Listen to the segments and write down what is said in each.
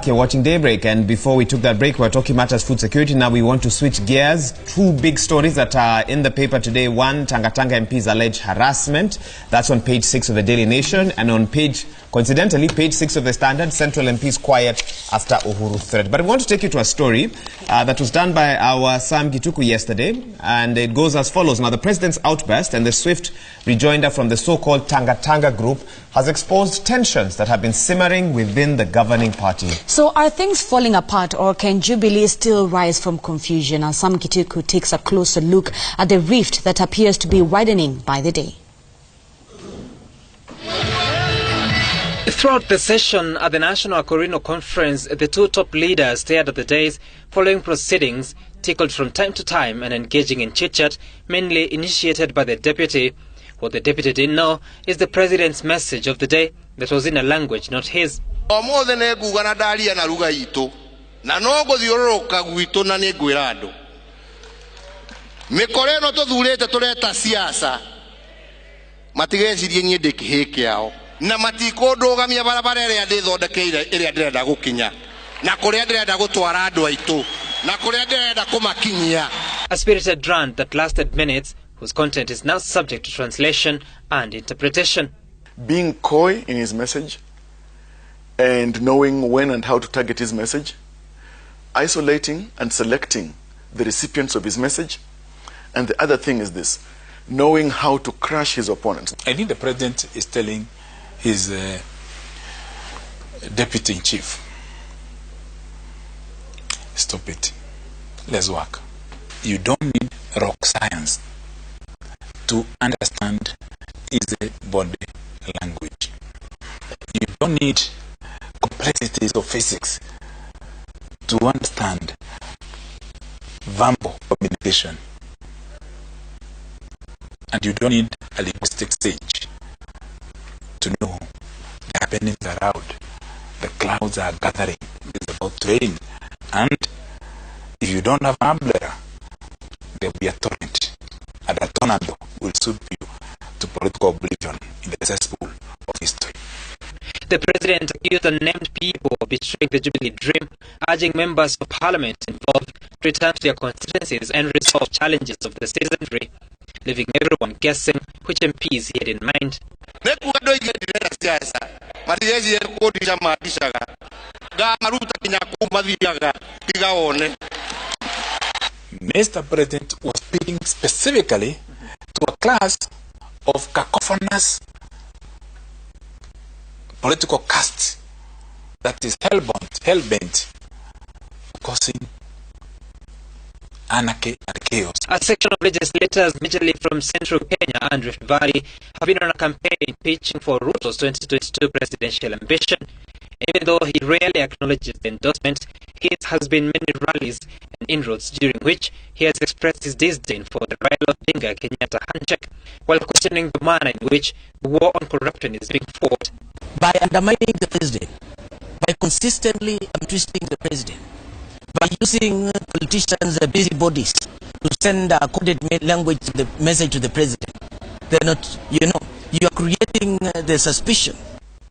You're watching Daybreak, and before we took that break, we were talking matters food security. Now we want to switch gears. Two big stories that are in the paper today. One, Tanga MP's alleged harassment. That's on page 6 of the Daily Nation, and on coincidentally, page 6 of the Standard, Central MP's quiet after Uhuru threat. But we want to take you to a story that was done by our Sam Gituku yesterday, and it goes as follows. Now, the president's outburst and the swift rejoinder from the so-called Tanga group has exposed tensions that have been simmering within the governing party. So are things falling apart, or can Jubilee still rise from confusion? As Sam Gituku takes a closer look at the rift that appears to be widening by the day. Throughout the session at the National Corino Conference, the two top leaders stared at the days following proceedings, tickled from time to time and engaging in chit-chat, mainly initiated by the deputy. What the deputy didn't know is the president's message of the day that was in a language not his. Na matiko ndogamia barabara ĩrĩa ndĩthondekeire ĩrĩa ndĩrenda gũkinya na kũrĩa ndĩrenda gũtwara andũ aitũ na kũrĩa ndĩrenda kũmakinyia. A spirited rant that lasted minutes, whose content is now subject to translation and interpretation. Being coy in his message and knowing when and how to target his message, isolating and selecting the recipients of his message, and the other thing is this, knowing how to crush his opponents. I think the president is telling his deputy-in-chief, stop it, let's work. You don't need rock science to understand his body language. You don't need complexities of physics to understand verbal communication. And you don't need a linguistic stage to know the happenings around. The clouds are gathering, it's about to rain. And if you don't have an umbrella, there will be a torrent. And a tornado will sweep you to political oblivion in the cesspool of history. The president accused unnamed people of betraying the Jubilee dream, urging members of parliament involved to return to their constituencies and resolve challenges of the citizenry, leaving everyone guessing which MPs he had in mind. Mr. President was speaking specifically to a class of cacophonous political caste that is hell-bent, causing anarchy and chaos. A section of legislators, majorly from central Kenya and Rift Valley, have been on a campaign pitching for Ruto's 2022 presidential ambition. Even though he rarely acknowledges the endorsement, his has been many rallies and inroads during which he has expressed his disdain for the Raila Odinga Kenyatta handshake, while questioning the manner in which the war on corruption is being fought. By undermining the president, by consistently twisting the president, by using politicians, busybodies, to send a coded language to the message to the president. They're not, you are creating the suspicion.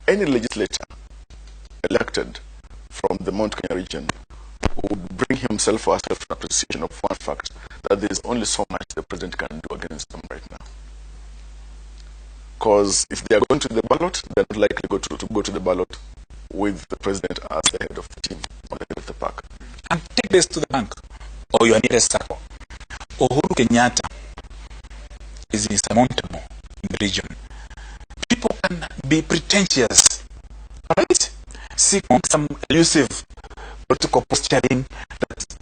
Any legislator elected from the Mount Kenya region would bring himself or herself to appreciation of one fact, that there is only so much the president can do against them right now. Because if they are going to the ballot, they're not likely to go to the ballot with the president as the head of the team or the head of the pack. And take this to the bank or your nearest circle. Uhuru Kenyatta is insurmountable in the region. People can be pretentious, right? Seek some elusive political posturing that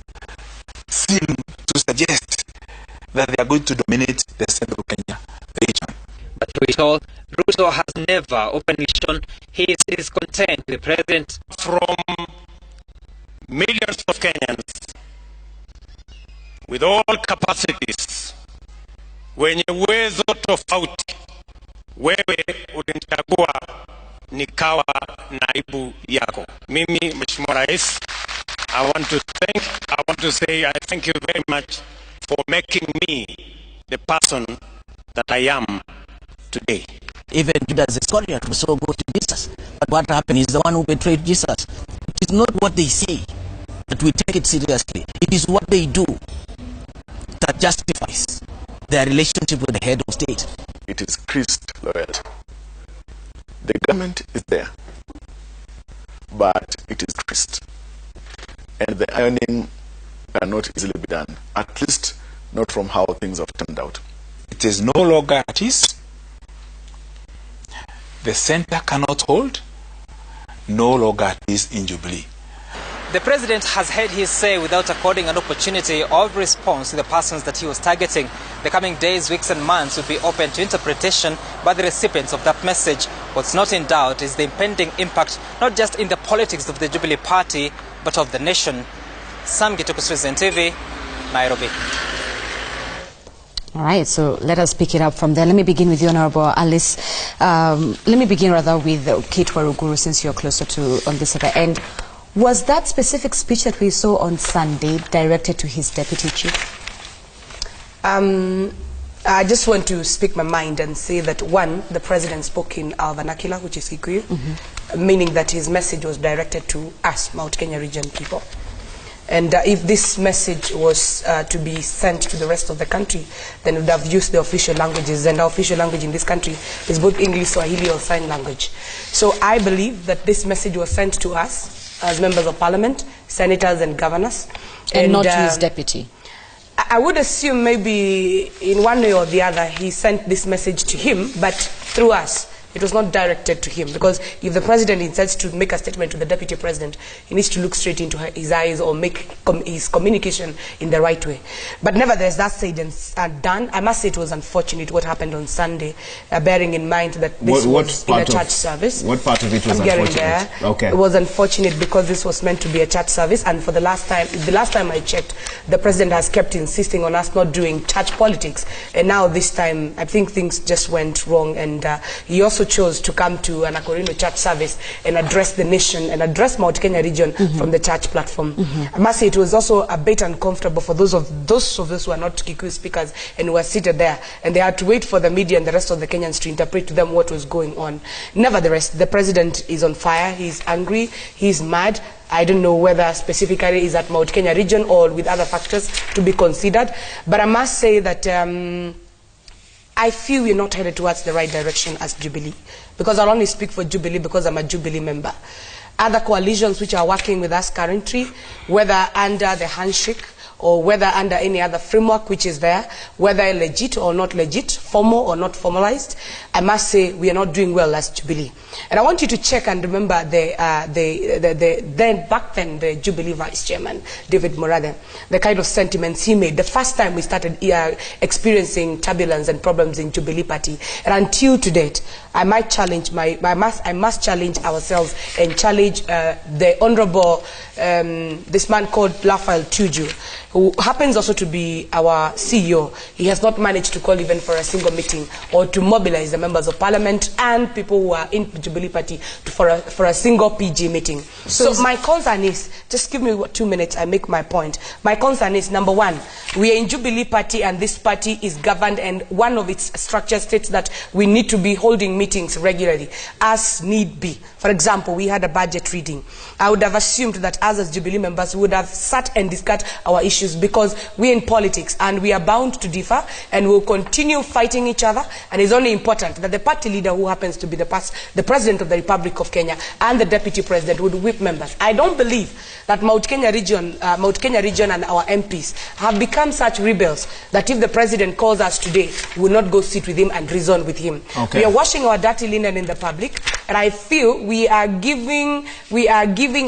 seem to suggest that they are going to dominate the central Kenya region. But Ruto has never openly shown his discontent with the president. From millions of Kenyans with all capacities, wenye uwezo tofauti, wewe ulinichagua nikawa naibu yako. Mimi Mheshimiwa Rais, I want to say I thank you very much for making me the person that I am today. Even Judas Iscariot was so good to Jesus. But what happened is the one who betrayed Jesus. is not what they say that we take it seriously. It is what they do that justifies their relationship with the head of state. It is creased loyalty. The government is there, but it is creased. And the ironing cannot easily be done, at least not from how things have turned out. It is no longer at ease. The center cannot hold, no longer at ease in Jubilee. The president has had his say without according an opportunity of response to the persons that he was targeting. The coming days, weeks and months will be open to interpretation by the recipients of that message. What's not in doubt is the impending impact, not just in the politics of the Jubilee Party, but of the nation. Sam Gituku, Citizen TV, Nairobi. All right, so let us pick it up from there. Let me begin with you, Honorable Alice. Let me begin rather with Cate Waruguru, since you're closer to on this other end. Was that specific speech that we saw on Sunday directed to his deputy chief? I just want to speak my mind and say that, one, the president spoke in our vernacular, which is Kikuyu, meaning that his message was directed to us, Mount Kenya region people. And if this message was to be sent to the rest of the country, then we would have used the official languages, and our official language in this country is both English, Swahili, or sign language. So I believe that this message was sent to us as members of parliament, senators and governors. And not to his deputy? I would assume maybe in one way or the other he sent this message to him, but through us. It was not directed to him, because if the president intends to make a statement to the deputy president, he needs to look straight into his eyes or make his communication in the right way. But nevertheless, that said and done, I must say it was unfortunate what happened on Sunday, bearing in mind that this was in a church service. What part of it was unfortunate? There. Okay. It was unfortunate because this was meant to be a church service, and for the last time I checked, the president has kept insisting on us not doing church politics, and now this time I think things just went wrong, and he also chose to come to an Akorino church service and address the nation and address Mount Kenya region from the church platform. I must say it was also a bit uncomfortable for those of us who are not Kikuyu speakers and who were seated there, and they had to wait for the media and the rest of the Kenyans to interpret to them what was going on. Nevertheless, the president is on fire, he's angry, he's mad. I don't know whether specifically is at Mount Kenya region or with other factors to be considered, but I must say that I feel we're not headed towards the right direction as Jubilee, because I'll only speak for Jubilee because I'm a Jubilee member. Other coalitions which are working with us currently, whether under the handshake or whether under any other framework which is there, whether legit or not legit, formal or not formalized, I must say we are not doing well as Jubilee. And I want you to check and remember back then the Jubilee Vice Chairman, David Morade, the kind of sentiments he made the first time we started experiencing turbulence and problems in Jubilee Party. And until to date, I might challenge I must challenge ourselves and challenge the Honorable this man called Raphael Tuju, who happens also to be our CEO. He has not managed to call even for a single meeting or to mobilize the members of parliament and people who are in Jubilee Party for a single PG meeting. So my concern is, just give me 2 minutes, I make my point. My concern is, number one, we are in Jubilee Party and this party is governed, and one of its structures states that we need to be holding meetings regularly as need be. For example, we had a budget reading. I would have assumed that as Jubilee members we would have sat and discussed our issues, because we're in politics and we are bound to differ and we'll continue fighting each other, and it's only important that the party leader, who happens to be the President of the Republic of Kenya, and the Deputy President would whip members. I don't believe that Mount Kenya region and our MPs have become such rebels that if the President calls us today, we will not go sit with him and reason with him. Okay. We are washing our dirty linen in the public, and I feel we are giving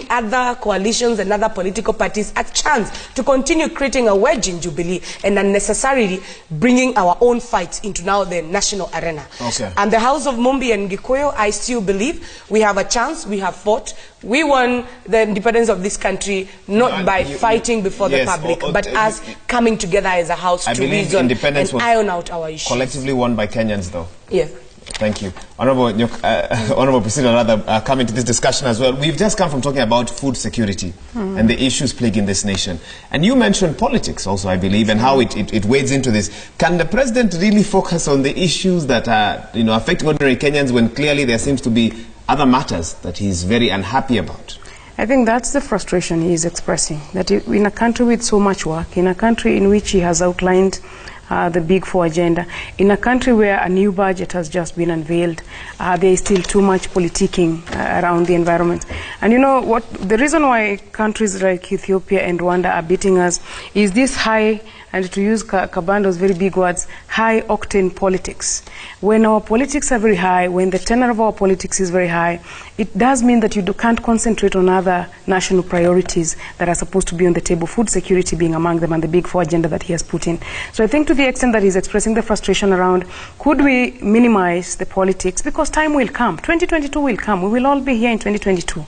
other coalitions and other political parties a chance to continue creating a wedge in Jubilee and unnecessarily bringing our own fights into now the national arena. Okay. And the House of Mumbi and Gikuyu, I still believe we have a chance. We have fought. We won the independence of this country not by fighting before the public, but as coming together as a house to reason and iron out our issues. Collectively won by Kenyans, though. Yeah. Thank you. Honorable President, coming to this discussion as well. We've just come from talking about food security and the issues plaguing this nation. And you mentioned politics also, I believe, and how it wades into this. Can the President really focus on the issues that are affecting ordinary Kenyans when clearly there seems to be other matters that he's very unhappy about? I think that's the frustration he is expressing, that in a country with so much work, in a country in which he has outlined the Big Four agenda, in a country where a new budget has just been unveiled, there is still too much politicking around the environment. And you know what, the reason why countries like Ethiopia and Rwanda are beating us is this high, and to use Kabando's very big words, high-octane politics. When our politics are very high, when the tenor of our politics is very high, it does mean that you can't concentrate on other national priorities that are supposed to be on the table, food security being among them, and the Big Four agenda that he has put in. So I think to the extent that he's expressing the frustration around, could we minimize the politics? Because time will come. 2022 will come. We will all be here in 2022.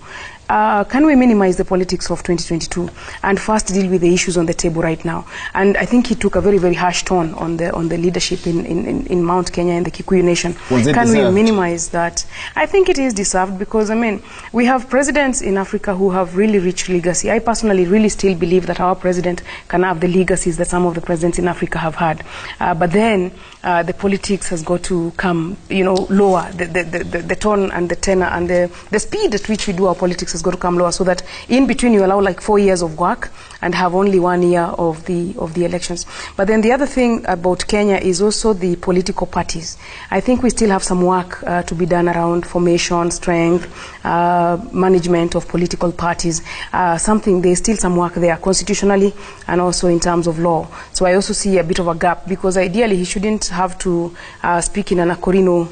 Can we minimize the politics of 2022 and first deal with the issues on the table right now? And I think he took a very, very harsh tone on the leadership in Mount Kenya and the Kikuyu Nation. Can we minimize that? I think it is deserved because, I mean, we have presidents in Africa who have really rich legacy. I personally really still believe that our president can have the legacies that some of the presidents in Africa have had. But then the politics has got to come, you know, lower. The tone and the tenor and the speed at which we do our politics has got to come lower, so that in between you allow like 4 years of work and have only 1 year of the elections. But then the other thing about Kenya is also the political parties. I think we still have some work to be done around formation, strength, management of political parties. There's still some work there constitutionally and also in terms of law. So I also see a bit of a gap, because ideally he shouldn't have to speak in an Akorino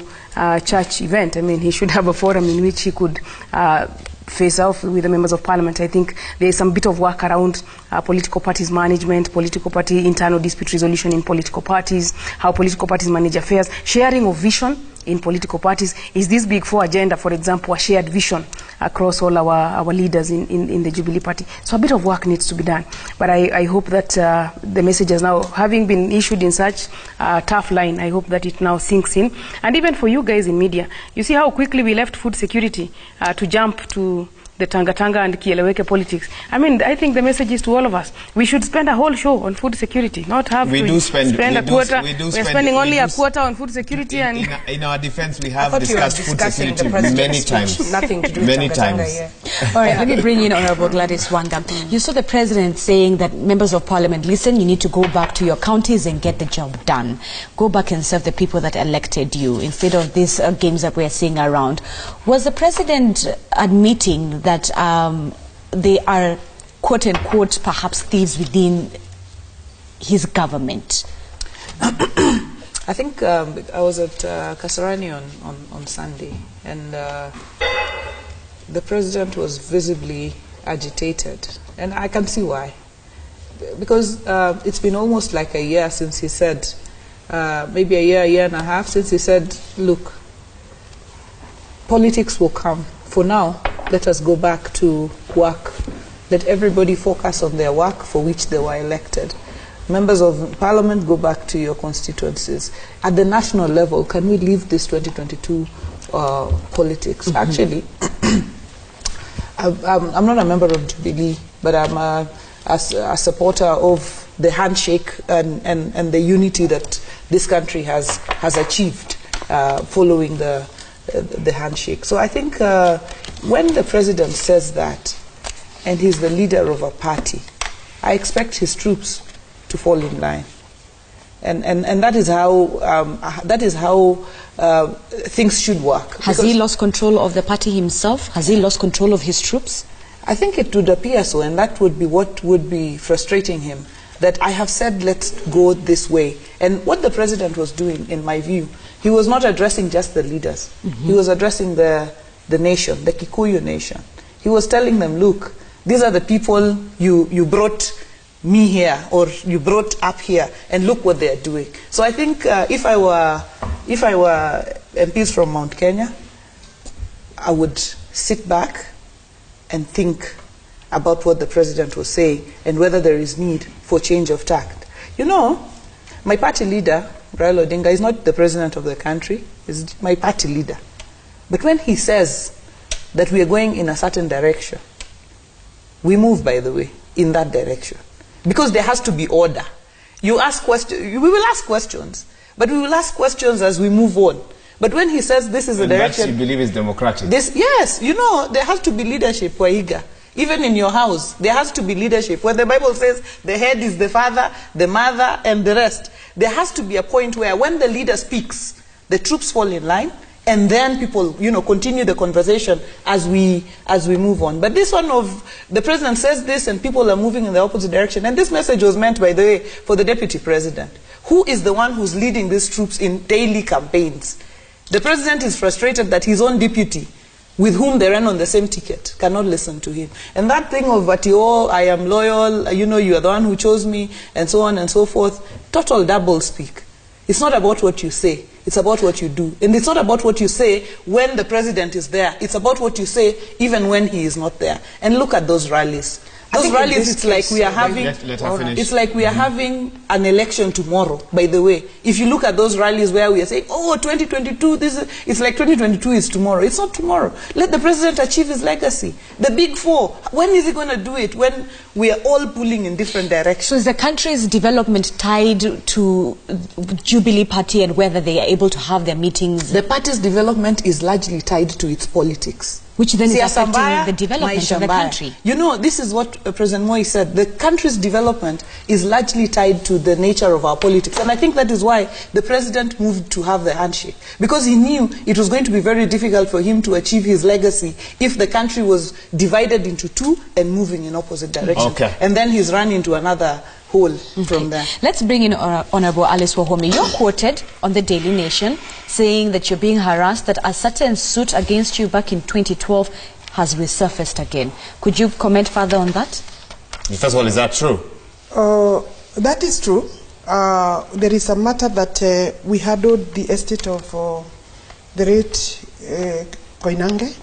church event. I mean, he should have a forum in which he could face off with the members of parliament. I think there is some bit of work around political parties management, political party internal dispute resolution in political parties, how political parties manage affairs, sharing of vision in political parties. Is this Big Four agenda, for example, a shared vision across all our leaders in the Jubilee Party? So a bit of work needs to be done. But I hope that the message has now, having been issued in such a tough line, I hope that it now sinks in. And even for you guys in media, you see how quickly we left food security to jump to the Tanga and Kieleweke politics. I mean, I think the message is to all of us. We should spend a whole show on food security, not have spend a quarter. We're spending only a quarter on food security. And in our defense, we have discussed food security many times. Nothing to do with many times. All right, let me bring in Honorable Gladys Wanga. You saw the president saying that members of parliament, listen, you need to go back to your counties and get the job done. Go back and serve the people that elected you instead of these games that we're seeing around. Was the president admitting that they are, quote unquote, perhaps thieves within his government? I think I was at Kasarani on Sunday, and the president was visibly agitated, and I can see why. Because it's been almost like a year since he said, maybe a year and a half since he said, look, politics will come. For now, let us go back to work. Let everybody focus on their work for which they were elected. Members of parliament, go back to your constituencies. At the national level, can we leave this 2022 politics? Actually, I'm not a member of Jubilee, but I'm a supporter of the handshake and the unity that this country has achieved following the handshake. So I think when the president says that, and he's the leader of a party, I expect his troops to fall in line, and that is how things should work. Has he lost control of the party himself? Has he lost control of his troops? I think it would appear so, and that would be what would be frustrating him. That I have said, let's go this way. And what the president was doing, in my view, he was not addressing just the leaders. He was addressing the nation, the Kikuyu nation. He was telling them, look, these are the people you brought me here, or you brought up here, and look what they are doing. So I think if I were MPs from Mount Kenya, I would sit back and think about what the president was saying and whether there is need for change of tact. You know, my party leader, Raila Odinga, is not the president of the country, he's my party leader. But when he says that we are going in a certain direction, we move, by the way, in that direction. Because there has to be order. You ask questions, we will ask questions, but we will ask questions as we move on. But when he says this is the direction... that you believe is democratic. Yes, you know, there has to be leadership, Waiga. Even in your house, there has to be leadership. Where the Bible says the head is the father, the mother, and the rest. There has to be a point where when the leader speaks, the troops fall in line, and then people, continue the conversation as we move on. But this one of the president says this, and people are moving in the opposite direction. And this message was meant, by the way, for the deputy president, who is the one who's leading these troops in daily campaigns. The president is frustrated that his own deputy, with whom they ran on the same ticket, cannot listen to him. And that thing of, I am loyal, you are the one who chose me, and so on and so forth, total double speak. It's not about what you say, it's about what you do. And it's not about what you say when the president is there. It's about what you say even when he is not there. And look at those rallies. Those rallies, it's like we are having, it's like we are having an election tomorrow, by the way. If you look at those rallies where we are saying, 2022, it's like 2022 is tomorrow. It's not tomorrow. Let the president achieve his legacy. The big four, when is he going to do it? When we are all pulling in different directions. So is the country's development tied to Jubilee Party and whether they are able to have their meetings? The party's development is largely tied to its politics. Which then is affecting the development of the country. This is what President Moi said. The country's development is largely tied to the nature of our politics. And I think that is why the president moved to have the handshake. Because he knew it was going to be very difficult for him to achieve his legacy if the country was divided into two and moving in opposite directions. Okay. And then he's run into another hole from there. Let's bring in Honorable Alice Wahome. You're quoted on the Daily Nation saying that you're being harassed, that a certain suit against you back in 2012 has resurfaced again. Could you comment further on that? First of all, is that true? That is true. There is a matter that we handled the estate of the late Koinange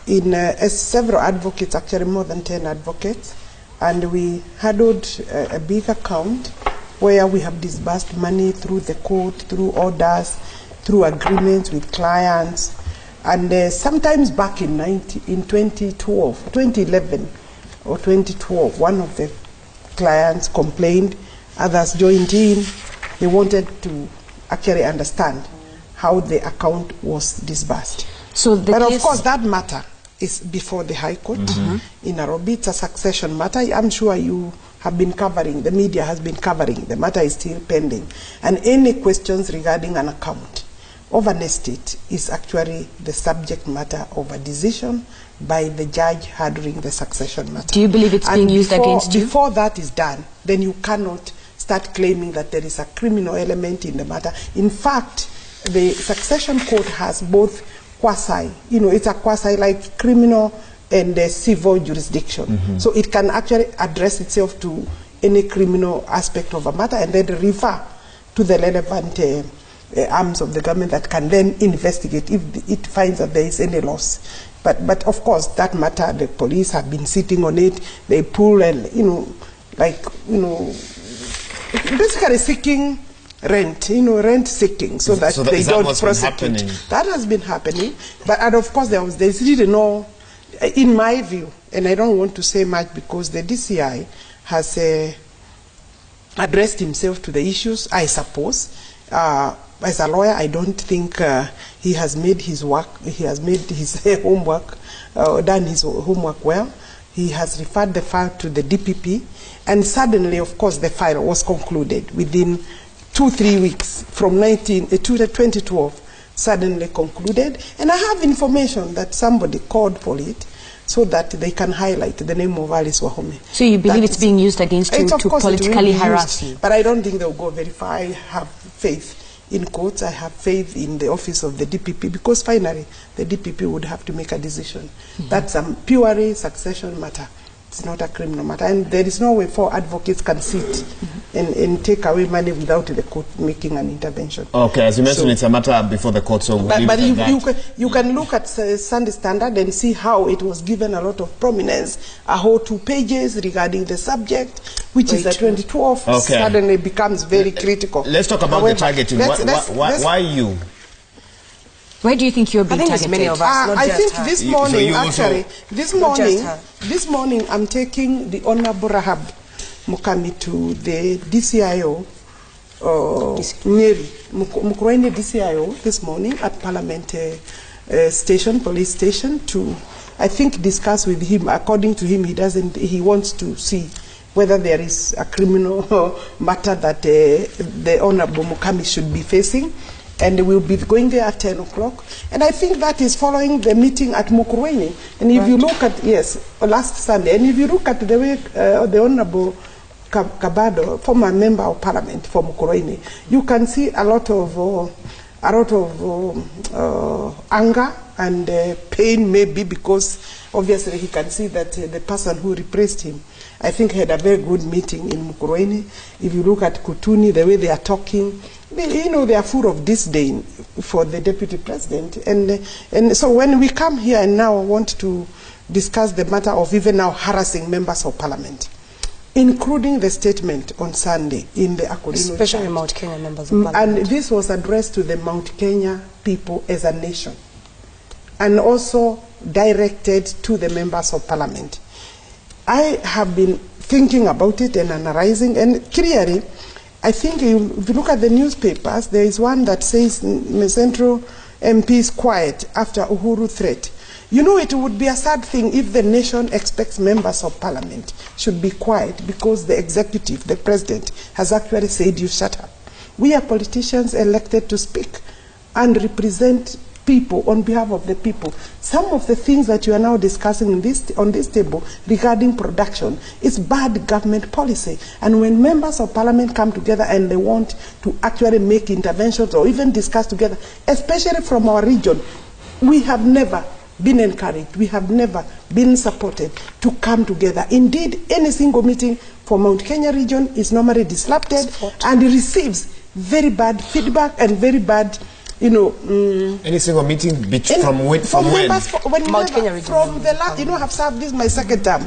in several advocates, actually more than 10 advocates. And we handled a big account where we have disbursed money through the court, through orders, through agreements with clients. And sometimes back in 2011 or 2012, one of the clients complained, others joined in. They wanted to actually understand how the account was disbursed. But of course, that matter is before the High Court in Nairobi. It's a succession matter. I'm sure you have been covering, the media has been covering. The matter is still pending. And any questions regarding an account of an estate is actually the subject matter of a decision by the judge handling the succession matter. Do you believe it's being used against you? Before that is done, then you cannot start claiming that there is a criminal element in the matter. In fact, the succession court has both quasi, it's a quasi like criminal and civil jurisdiction. So it can actually address itself to any criminal aspect of a matter and then refer to the relevant arms of the government that can then investigate if it finds that there is any loss. But of course, that matter, the police have been sitting on it. They pull and, basically seeking rent, rent seeking, so that they don't prosecute. That has been happening, and of course there's really no, in my view, and I don't want to say much because the DCI has addressed himself to the issues, I suppose. As a lawyer, I don't think he has made his work, he has made his homework, done his homework well. He has referred the file to the DPP, and suddenly, of course, the file was concluded within 2-3 weeks from 2012, suddenly concluded. And I have information that somebody called for it so that they can highlight the name of Alice Wahome. So you believe it's being used against you to politically harass you? But I don't think they'll go very far. I have faith in courts. I have faith in the office of the DPP, because finally the DPP would have to make a decision. That's a purely succession matter. It's not a criminal matter, and there is no way 4 advocates can sit and take away money without the court making an intervention. Okay, as you mentioned, it's a matter before the court, so but you can look at Sunday Standard and see how it was given a lot of prominence, a whole 2 pages regarding the subject, which is the 2012, suddenly becomes very critical. Let's talk about the targeting. Why you? Where do you think you're being targeted? Many of us, I think this morning, this morning I'm taking the Honorable Rahab Mukami to the DCIO, Nyeri, Mukurweini DCIO this morning at Parliament station, police station, to, I think, discuss with him. According to him, he wants to see whether there is a criminal matter that the Honorable Mukami should be facing. And we'll be going there at 10 o'clock. And I think that is following the meeting at Mukurweini. And if you look at, yes, last Sunday, and if you look at the way the Honorable Kabado, former member of parliament for Mukurweini, you can see a lot of anger and pain, maybe because obviously he can see that the person who replaced him, I think, had a very good meeting in Mukurweini. If you look at Kutuni, the way they are talking, they are full of disdain for the deputy president. And so when we come here and now want to discuss the matter of even now harassing members of parliament, including the statement on Sunday in the Akolino especially church, Mount Kenya members of parliament. And this was addressed to the Mount Kenya people as a nation, and also directed to the members of parliament. I have been thinking about it and analyzing, and clearly, I think if you look at the newspapers, there is one that says Central MP is quiet after Uhuru threat. You know, it would be a sad thing if the nation expects members of parliament should be quiet because the executive, the president, has actually said you shut up. We are politicians elected to speak and represent people on behalf of the people. Some of the things that you are now discussing on this table regarding production is bad government policy. And when members of parliament come together and they want to actually make interventions or even discuss together, especially from our region, we have never been encouraged, we have never been supported to come together. Indeed, any single meeting for Mount Kenya region is normally disrupted and receives very bad feedback and very bad, any single meeting from when? Mount Kenya region. From the last, I've served this my second term.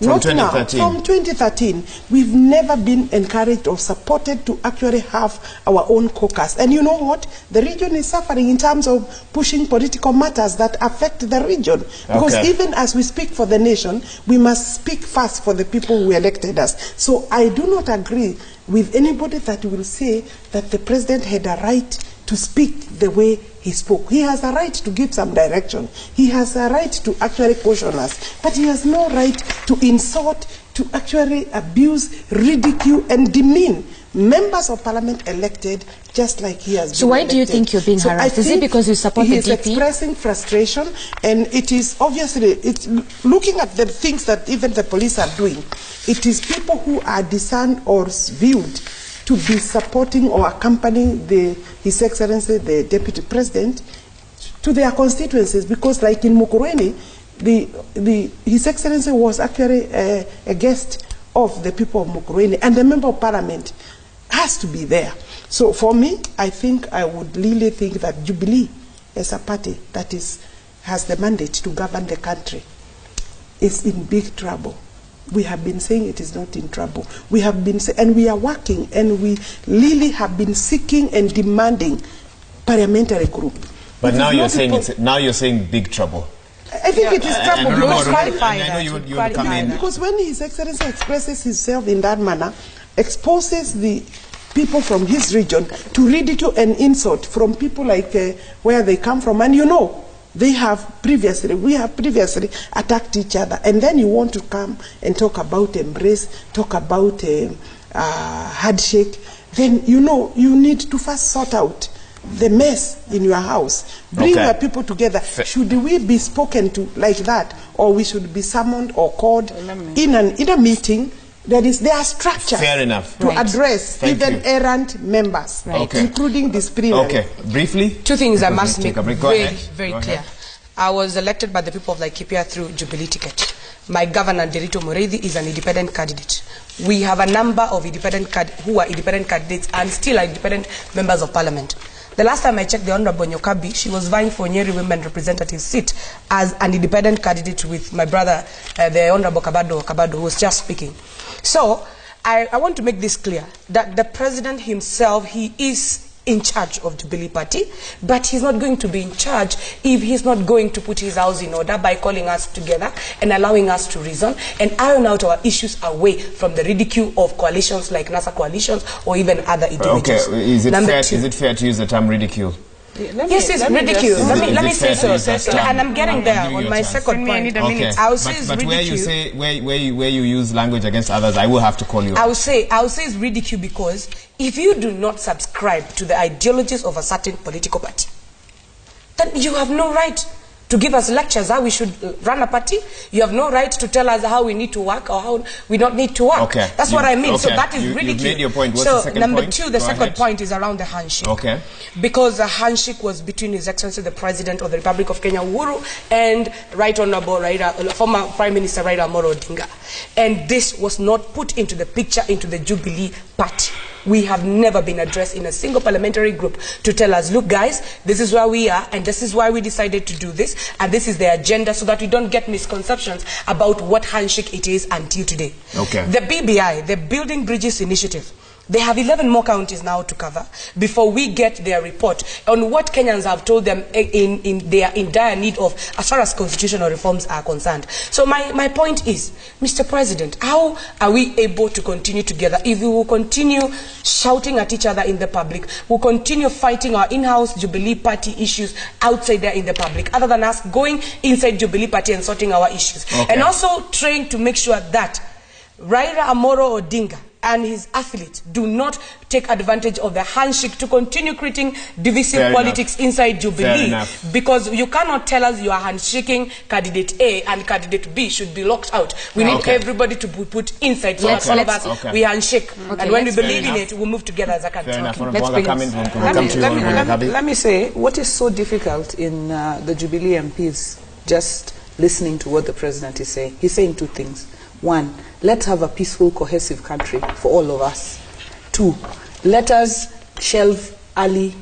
From 2013. From 2013, we've never been encouraged or supported to actually have our own caucus. And you know what? The region is suffering in terms of pushing political matters that affect the region. Because even as we speak for the nation, we must speak first for the people who elected us. So I do not agree with anybody that will say that the president had a right to speak the way he spoke. He has a right to give some direction. He has a right to actually caution us. But he has no right to insult, to actually abuse, ridicule, and demean members of parliament elected just like he has been So why elected. do you think you're being harassed? Is it because you support the DP? He is expressing frustration, and it is obviously, looking at the things that even the police are doing, it is people who are discerned or viewed to be supporting or accompanying His Excellency, the Deputy President, to their constituencies. Because like in Mukurweini, His Excellency was actually a guest of the people of Mukurweini, and the Member of Parliament has to be there. So for me, I think I would really think that Jubilee, as a party that has the mandate to govern the country, is in big trouble. We have been saying it is not in trouble. We have been and we are working, and we really have been seeking and demanding parliamentary group. But now you're saying big trouble. I think it is trouble. Because when His Excellency expresses himself in that manner, exposes the people from his region to ridicule and insult from people like where they come from, and we have previously attacked each other, and then you want to come and talk about embrace, talk about handshake, then you need to first sort out the mess in your house. Bring your people together. Should we be spoken to like that, or we should be summoned or called in a meeting? There are structures to address even errant members, including disciplinary. Okay, briefly. Two things I must make very clear. I was elected by the people of Laikipia through Jubilee ticket. My governor, Derito Mureithi, is an independent candidate. We have a number of who are independent candidates and still are independent members of parliament. The last time I checked the Honorable Nyokabi, she was vying for Nyeri Women Representative seat as an independent candidate with my brother, the Honorable Kabado, who was just speaking. So, I want to make this clear, that the president himself, he is in charge of Jubilee Party, but he's not going to be in charge if he's not going to put his house in order by calling us together and allowing us to reason and iron out our issues away from the ridicule of coalitions like NASA coalitions or even other individuals. Okay, is it fair to use the term ridicule? Yes, it's ridiculous. Let me say so. And I'm getting there on my second point. I will say it's ridiculous. But where you say where you use language against others, I will have to call you. I will say it's ridiculous because if you do not subscribe to the ideologies of a certain political party, then you have no right to give us lectures how we should run a party. You have no right to tell us how we need to work or how we don't need to work. Okay. That's what I mean. Okay. So that is ridiculous. You made your point. What's so the second number point? two, the second point is around the handshake. Okay. Because the handshake was between His Excellency the President of the Republic of Kenya, Uhuru, and Right Honorable former Prime Minister Raila Amolo Odinga. And this was not put into the picture into the Jubilee Party. We have never been addressed in a single parliamentary group to tell us, look guys, this is where we are and this is why we decided to do this and this is the agenda, so that we don't get misconceptions about what handshake it is until today. Okay. The BBI, the Building Bridges Initiative, they have 11 more counties now to cover before we get their report on what Kenyans have told them they are in dire need of as far as constitutional reforms are concerned. So my point is, Mr. President, how are we able to continue together if we will continue shouting at each other in the public, we'll continue fighting our in-house Jubilee Party issues outside there in the public, other than us going inside Jubilee Party and sorting our issues. Okay. And also trying to make sure that Raila Amolo Odinga and his affiliates do not take advantage of the handshake to continue creating divisive politics inside Jubilee. Because you cannot tell us you are handshaking candidate A and candidate B should be locked out. We need everybody to be put inside so that all of us we handshake. And when we believe in it, we move together as a country. Let me say, what is so difficult in the Jubilee MPs just listening to what the President is saying? He's saying two things. One, let's have a peaceful, cohesive country for all of us. Two, let us shelve early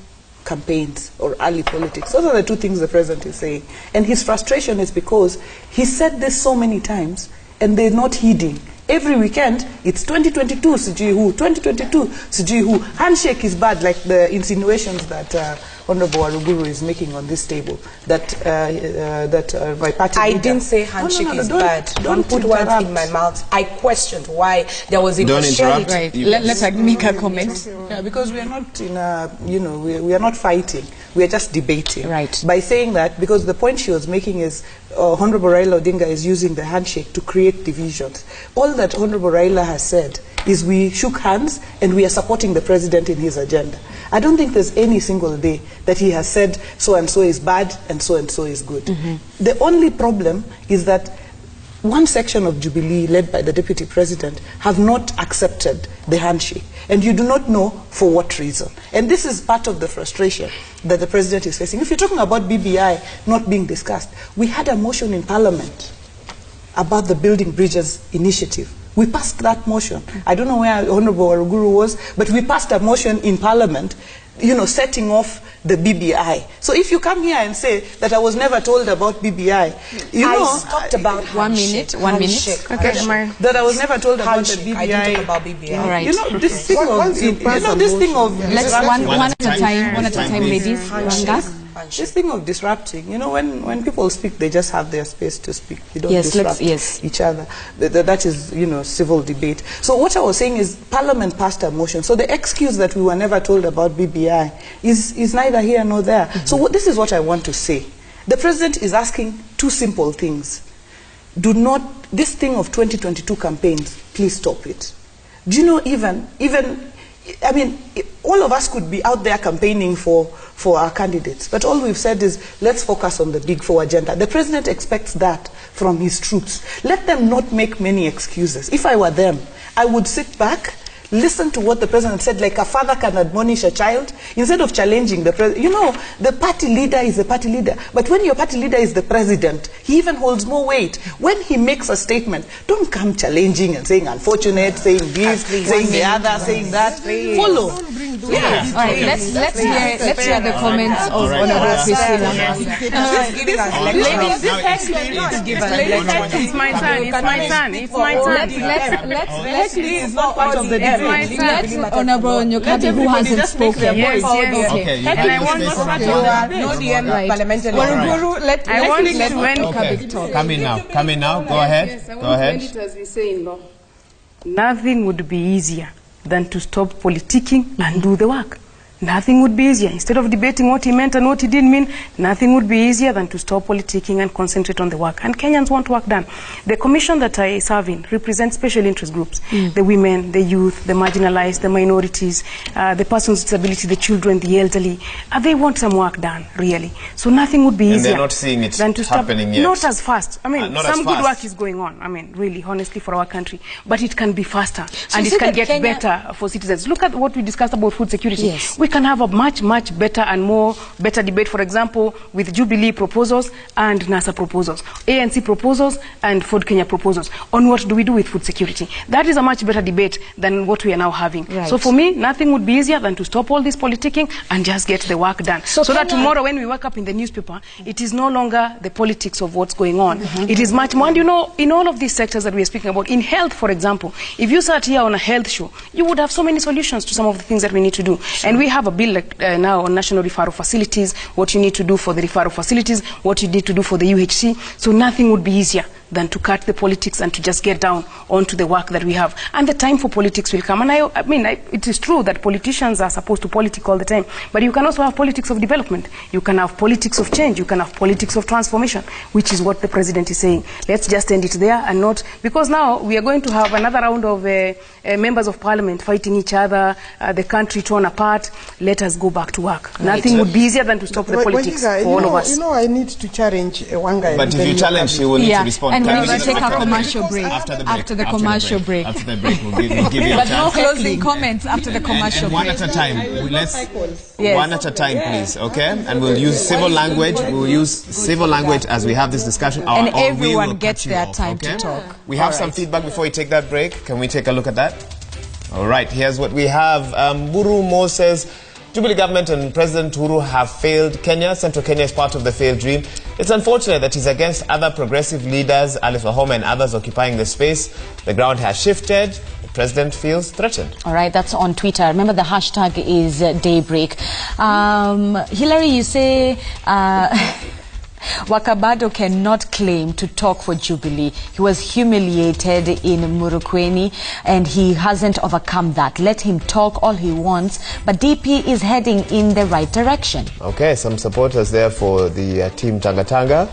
campaigns or early politics. Those are the two things the President is saying. And his frustration is because he said this so many times and they're not heeding. Every weekend, it's 2022, sijui who, 2022, sijui who. Handshake is bad, like the insinuations that Honorable Waruguru is making on this table, that my party I didn't say handshake is bad. Don't put words in my mouth. I questioned why there was impartiality. Right. Let make a comment. Yeah, because we are not in a, we are not fighting. We are just debating. Right. By saying that, because the point she was making is Honorable Raila Odinga is using the handshake to create divisions. All that Honorable Raila has said is we shook hands and we are supporting the President in his agenda. I don't think there's any single day that he has said so-and-so is bad and so-and-so is good. Mm-hmm. The only problem is that one section of Jubilee, led by the Deputy President, have not accepted the handshake. And you do not know for what reason. And this is part of the frustration that the President is facing. If you're talking about BBI not being discussed, we had a motion in Parliament about the Building Bridges Initiative. We passed that motion. I don't know where Honorable Waruguru was, but we passed a motion in Parliament, setting off the BBI. So if you come here and say that I was never told about BBI, I talked about one minute. Okay, that I was never told about the BBI. I didn't talk about BBI. All right. This thing of let's one at a time, ladies. This thing of disrupting, when people speak, they just have their space to speak. You don't disrupt each other. That is, civil debate. So what I was saying is Parliament passed a motion. So the excuse that we were never told about BBI is neither here nor there. Mm-hmm. So this is what I want to say. The President is asking two simple things. This thing of 2022 campaigns, please stop it. Do you know even all of us could be out there campaigning for our candidates, but all we've said is let's focus on the Big Four agenda. The President expects that from his troops. Let them not make many excuses. If I were them, I would sit back, listen to what the President said, like a father can admonish a child, instead of challenging the President. The party leader is the party leader, but when your party leader is the President, he even holds more weight. When he makes a statement, don't come challenging and saying unfortunate, saying this, saying the other, saying that. Follow. Yeah. All right, let's hear the comments of Honorable Priscilla. It's my turn. Let's not part of the debate. Let Honorable Cate, who hasn't spoken. Okay. And I want to Come in now. Go ahead. It has been saying, nothing would be easier than to stop politicking and do the work. Nothing would be easier. Instead of debating what he meant and what he didn't mean, nothing would be easier than to stop politicking and concentrate on the work. And Kenyans want work done. The commission that I serve in represents special interest groups, the women, the youth, the marginalized, the minorities, the persons with disability, the children, the elderly. They want some work done, really. So nothing would be easier. And they're not seeing it than to stop, happening yet. Not as fast. I mean, some good work is going on, I mean, really, honestly, for our country. But it can be faster, and it can get better for citizens. Look at what we discussed about food security. Yes. We can have a much better and better debate, for example, with Jubilee proposals and NASA proposals, ANC proposals and Ford Kenya proposals on what do we do with food security. That is a much better debate than what we are now having. Right. So for me, nothing would be easier than to stop all this politicking and just get the work done. So that tomorrow when we wake up in the newspaper, it is no longer the politics of what's going on. It is much more, and you know, in all of these sectors that we are speaking about, in health, for example, if you sat here on a health show, you would have so many solutions to some of the things that we need to do. And we have a bill now on national referral facilities, what you need to do for the referral facilities, what you need to do for the UHC. So nothing would be easier than to cut the politics and to just get down onto the work that we have. And the time for politics will come. And I mean, it is true that politicians are supposed to politic all the time, but you can also have politics of development. You can have politics of change. You can have politics of transformation, which is what the president is saying. Let's just end it there and not, because now we are going to have another round of members of parliament fighting each other, the country torn apart. Let us go back to work. Right. Nothing would be easier than to stop the politics for all of us. You know, I need to challenge one guy. But if you challenge, he will need to respond. And we will take our commercial break. After the commercial break. After the break, we'll give you a but chance. no closing comments after the commercial break. One at a time. One at a time, please, okay? And we'll use civil language. We'll use civil language as we have this discussion. And everyone gets their time to talk. We have some feedback before we take that break. Can we take a look at that? All right, here's what we have. Buru Mo says, Jubilee government and President Uhuru have failed Kenya. Central Kenya is part of the failed dream. It's unfortunate that he's against other progressive leaders, Alice Wahome and others occupying the space. The ground has shifted. The president feels threatened. All right, that's on Twitter. Remember, the hashtag is Daybreak. Hillary, you say... Wakabado cannot claim to talk for Jubilee. He was humiliated in Murukweni and he hasn't overcome that. Let him talk all he wants, but DP is heading in the right direction. Okay, some supporters there for the team Tanga Tanga.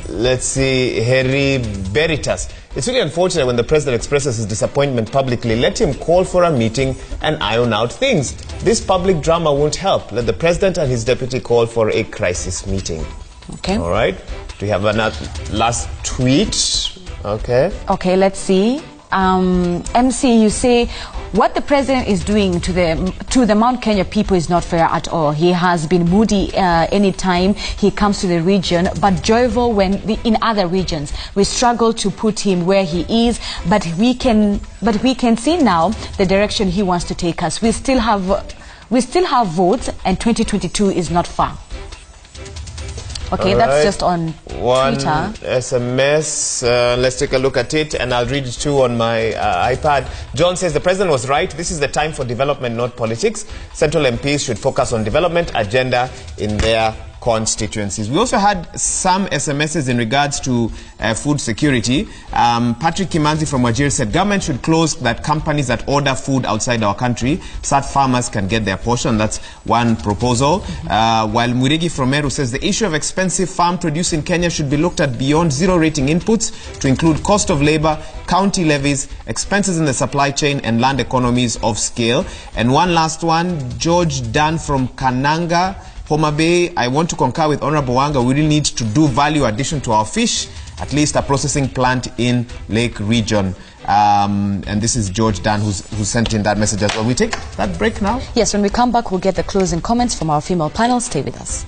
Let's see, Harry Veritas. It's really unfortunate when the president expresses his disappointment publicly. Let him call for a meeting and iron out things. This public drama won't help. Let the president and his deputy call for a crisis meeting. Okay. All right. Do we have another last tweet? Okay. Okay, let's see. MC, you say what the president is doing to the Mount Kenya people is not fair at all. He has been moody anytime he comes to the region, but joyful when in other regions. We struggle to put him where he is, but we can see now the direction he wants to take us. We still have votes, and 2022 is not far. Okay, all that's right. Just on one Twitter. SMS. Let's take a look at it, and I'll read it too on my iPad. John says the president was right. This is the time for development, not politics. Central MPs should focus on development agenda in their constituencies. We also had some SMSs in regards to food security. Patrick Kimanzi from Wajir said government should close that companies that order food outside our country, so that farmers can get their portion. That's one proposal. While Mwirigi from Meru says the issue of expensive farm produce in Kenya should be looked at beyond zero rating inputs to include cost of labor, county levies, expenses in the supply chain and land economies of scale. And one last one, George Dan from Kananga, Homa Bay. I want to concur with Honorable Wanga. We really need to do value addition to our fish, at least a processing plant in Lake Region. And this is George Dan who sent in that message as well. We take that break now? Yes, when we come back, we'll get the closing comments from our female panel. Stay with us.